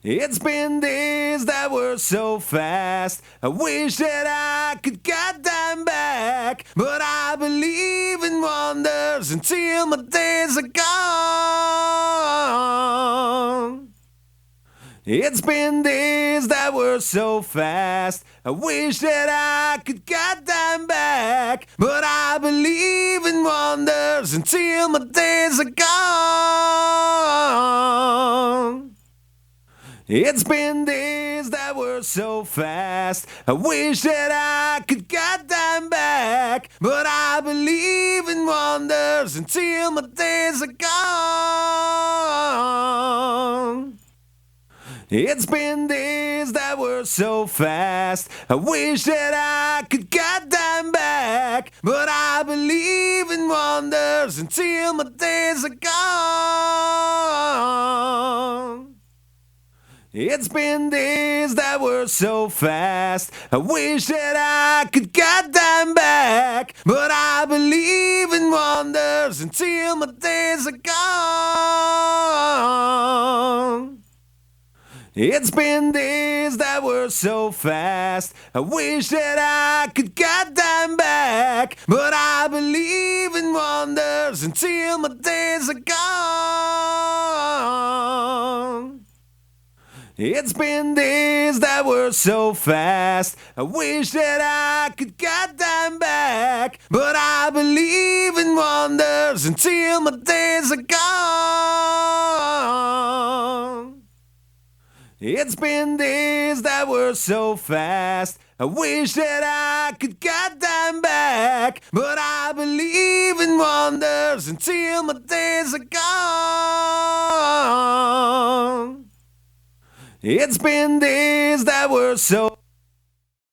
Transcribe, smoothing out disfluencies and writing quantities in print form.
It's been days that were so fast. I wish that I could get them back. But I believe in wonders until my days are gone. It's been days that were so fast. I wish that I could get them back. But I believe in wonders until my days are gone. It's been days that were so fast. I wish that I could get them back. But I believe in wonders until my days are gone. It's been days that were so fast. I wish that I could get them back. But I believe in wonders until my days are gone. It's been days that were so fast. I wish that I could get them back. But I believe in wonders until my days are gone. It's been days that were so fast. I wish that I could get them back. But I believe in wonders until my days are gone. It's been days that were so fast. I wish that I could get them back. But I believe in wonders until my days are gone. It's been days that were so fast. I wish that I could get them back. But I believe in wonders until my days are gone. It's been days that were so